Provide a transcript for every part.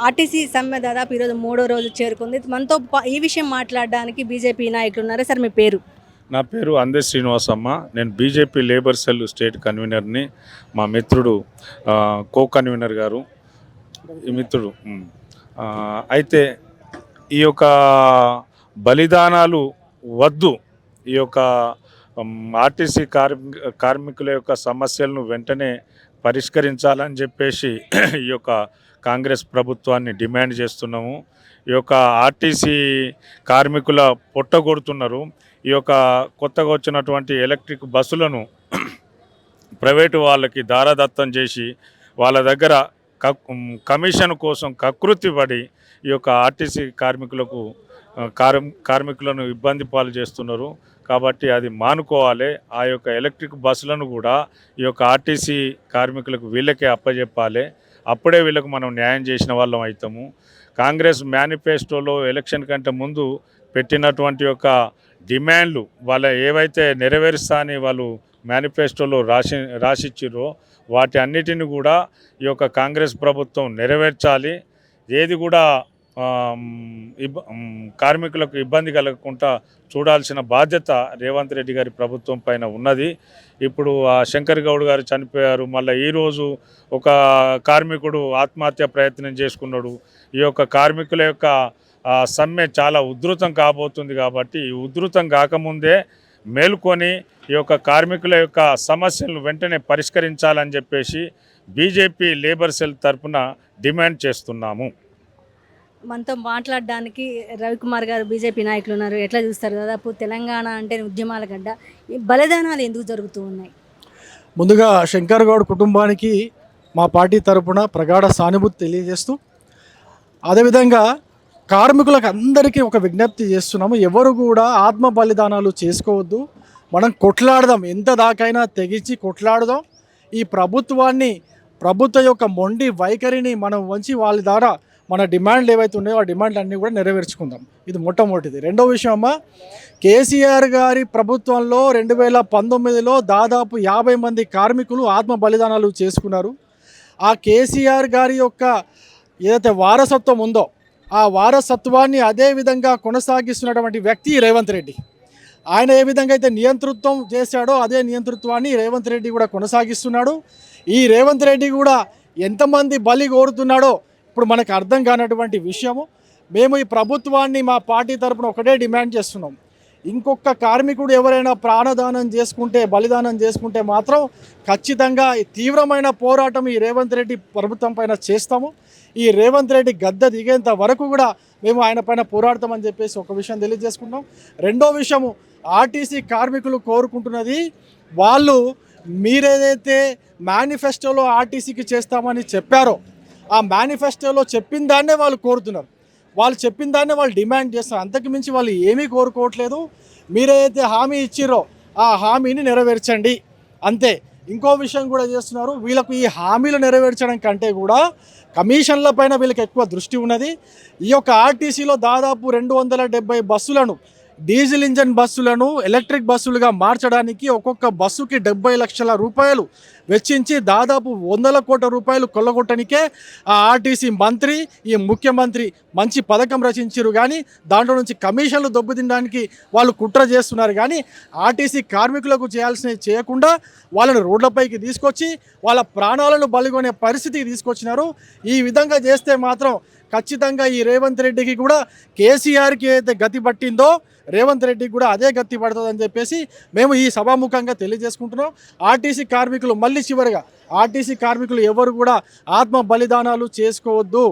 RTC సమ్మె దాదాపు ఈరోజు మూడో రోజు చేరుకుంది. మనతో ఈ విషయం మాట్లాడడానికి బీజేపీ నాయకులు ఉన్నారు. సార్ మీ పేరు? నా పేరు అందే శ్రీనివాసమ్మ. నేను బీజేపీ లేబర్ సెల్ స్టేట్ కన్వీనర్ని. మా మిత్రుడు కో కన్వీనర్ గారు ఈ మిత్రుడు. అయితే ఈ యొక్క బలిదానాలు వద్దు. ఈ యొక్క ఆర్టీసీ కార్మికుల యొక్క సమస్యలను వెంటనే పరిష్కరించాలని చెప్పేసి ఈ యొక్క కాంగ్రెస్ ప్రభుత్వాన్ని డిమాండ్ చేస్తున్నాము. ఈ యొక్క ఆర్టీసీ కార్మికుల పొట్టగొడుతున్నారు. ఈ యొక్క కొత్తగా వచ్చినటువంటి ఎలక్ట్రిక్ బస్సులను ప్రైవేటు వాళ్ళకి దారాదత్తం చేసి వాళ్ళ దగ్గర కమిషన్ కోసం కకృతి పడి ఈ యొక్క ఆర్టీసీ కార్మికులను ఇబ్బంది పాలు చేస్తున్నారు. కాబట్టి అది మానుకోవాలి. ఆ యొక్క ఎలక్ట్రిక్ బస్సులను కూడా ఈ యొక్క ఆర్టీసీ కార్మికులకు వీళ్ళకే అప్పచెప్పాలి. అప్పుడే వీళ్ళకు మనం న్యాయం చేసిన వాళ్ళం అవుతాము. కాంగ్రెస్ మేనిఫెస్టోలో ఎలక్షన్ కంటే ముందు పెట్టినటువంటి యొక్క డిమాండ్లు వాళ్ళ ఏవైతే నెరవేరుస్తా అని వాళ్ళు మేనిఫెస్టోలో రాసిచ్చిరో వాటి అన్నిటిని కూడా ఈ యొక్క కాంగ్రెస్ ప్రభుత్వం నెరవేర్చాలి. ఏది కూడా కార్మికులకు ఇబ్బంది కలగకుండా చూడాల్సిన బాధ్యత రేవంత్ రెడ్డి గారి ప్రభుత్వం పైన ఉన్నది. ఇప్పుడు ఆ శంకర్ గౌడ్ గారు చనిపోయారు. మళ్ళీ ఈరోజు ఒక కార్మికుడు ఆత్మహత్య ప్రయత్నం చేసుకున్నాడు. ఈ యొక్క కార్మికుల యొక్క సమ్మె చాలా ఉధృతం కాబోతుంది. కాబట్టి ఈ ఉధృతం కాకముందే మేల్కొని ఈ యొక్క కార్మికుల యొక్క సమస్యలను వెంటనే పరిష్కరించాలని చెప్పేసి బీజేపీ లేబర్ సెల్ తరఫున డిమాండ్ చేస్తున్నాము. మనతో మాట్లాడడానికి రవికుమార్ గారు బీజేపీ నాయకులు ఉన్నారు. ఎట్లా చూస్తారు? దాదాపు తెలంగాణ అంటే ఉద్యమాల గడ్డ. ఈ బలిదానాలు ఎందుకు జరుగుతూ ఉన్నాయి? ముందుగా శంకర్ గౌడ్ కుటుంబానికి మా పార్టీ తరపున ప్రగాఢ సానుభూతి తెలియజేస్తూ, అదేవిధంగా కార్మికులకు అందరికీ ఒక విజ్ఞప్తి చేస్తున్నాము. ఎవరు కూడా ఆత్మ బలిదానాలు చేసుకోవద్దు. మనం కొట్లాడదాం, ఎంత దాకైనా తెగించి కొట్లాడదాం. ఈ ప్రభుత్వ యొక్క మొండి వైఖరిని మనం వంచి వాళ్ళ ద్వారా మన డిమాండ్లు ఏవైతే ఉన్నాయో ఆ డిమాండ్లు అన్నీ కూడా నెరవేర్చుకుందాం. ఇది మొట్టమొదటిది. రెండో విషయం అమ్మ, కేసీఆర్ గారి ప్రభుత్వంలో 2019లో దాదాపు 50 మంది కార్మికులు ఆత్మ బలిదానాలు చేసుకున్నారు. ఆ కేసీఆర్ గారి యొక్క ఏదైతే వారసత్వం ఉందో ఆ వారసత్వాన్ని అదే విధంగా కొనసాగిస్తున్నటువంటి వ్యక్తి రేవంత్ రెడ్డి. ఆయన ఏ విధంగా అయితే నియంతృత్వం చేశాడో అదే నియంతృత్వాన్ని రేవంత్ రెడ్డి కూడా కొనసాగిస్తున్నాడు. ఈ రేవంత్ రెడ్డి కూడా ఎంతమంది బలి కోరుతున్నాడో ఇప్పుడు మనకు అర్థం కానటువంటి విషయము. మేము ఈ ప్రభుత్వాన్ని మా పార్టీ తరపున ఒకటే డిమాండ్ చేస్తున్నాం. ఇంకొక కార్మికుడు ఎవరైనా ప్రాణదానం చేసుకుంటే, బలిదానం చేసుకుంటే మాత్రం ఖచ్చితంగా తీవ్రమైన పోరాటం ఈ రేవంత్ రెడ్డి ప్రభుత్వం పైన చేస్తాము. ఈ రేవంత్ రెడ్డి గద్దె దిగేంత వరకు కూడా మేము ఆయన పైన పోరాడతామని చెప్పేసి ఒక విషయం తెలియజేసుకుంటాం. రెండో విషయము, ఆర్టీసీ కార్మికులు కోరుకుంటున్నది, వాళ్ళు మీరేదైతే మేనిఫెస్టోలో ఆర్టీసీకి చేస్తామని చెప్పారో ఆ మేనిఫెస్టోలో చెప్పిన దాన్నే వాళ్ళు కోరుతున్నారు. వాళ్ళు చెప్పిన దాన్నే వాళ్ళు డిమాండ్ చేస్తారు. అంతకు మించి వాళ్ళు ఏమీ కోరుకోవట్లేదు. మీరేదైతే హామీ ఇచ్చిరో ఆ హామీని నెరవేర్చండి అంతే. ఇంకో విషయం కూడా చేస్తున్నారు. వీళ్ళకు ఈ హామీలు నెరవేర్చడం కంటే కూడా కమిషన్ల పైన వీళ్ళకి ఎక్కువ దృష్టి ఉన్నది. ఈ యొక్క ఆర్టీసీలో దాదాపు 270 బస్సులను, డీజిల్ ఇంజన్ బస్సులను ఎలక్ట్రిక్ బస్సులుగా మార్చడానికి ఒక్కొక్క బస్సుకి 70 లక్షల రూపాయలు వెచ్చించి దాదాపు 100 కోట్ల రూపాయలు కొల్లగొట్టడానికే ఆ ఆర్టీసీ మంత్రి, ఈ ముఖ్యమంత్రి మంచి పథకం రచించారు. కానీ దాంట్లో నుంచి కమిషన్లు దొబ్బుతినడానికి వాళ్ళు కుట్ర చేస్తున్నారు. కానీ ఆర్టీసీ కార్మికులకు చేయాల్సినవి చేయకుండా వాళ్ళని రోడ్లపైకి తీసుకొచ్చి వాళ్ళ ప్రాణాలను బలిగొనే పరిస్థితికి తీసుకొచ్చినారు. ఈ విధంగా చేస్తే మాత్రం ఖచ్చితంగా ఈ రేవంత్ రెడ్డికి కూడా కేసీఆర్కి అయితే గతి పట్టిందో రేవంత్ రెడ్డికి కూడా అదే గతి పడుతుందని చెప్పేసి మేము ఈ సభాముఖంగా తెలియజేసుకుంటున్నాం. ఆర్టీసీ కార్మికులు మళ్ళీ చివరిగా ఆర్టీసీ కార్మికులు ఎవరు కూడా ఆత్మ బలిదానాలు చేసుకోవద్దు.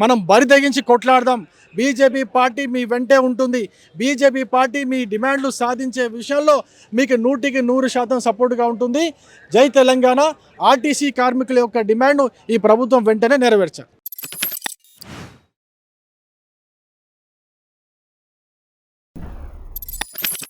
మనం బరి తెగించి కొట్లాడదాం. బీజేపీ పార్టీ మీ వెంటే ఉంటుంది. బీజేపీ పార్టీ మీ డిమాండ్లు సాధించే విషయంలో మీకు 100% సపోర్టుగా ఉంటుంది. జై తెలంగాణ. ఆర్టీసీ కార్మికుల యొక్క డిమాండ్ను ఈ ప్రభుత్వం వెంటనే నెరవేర్చాలి.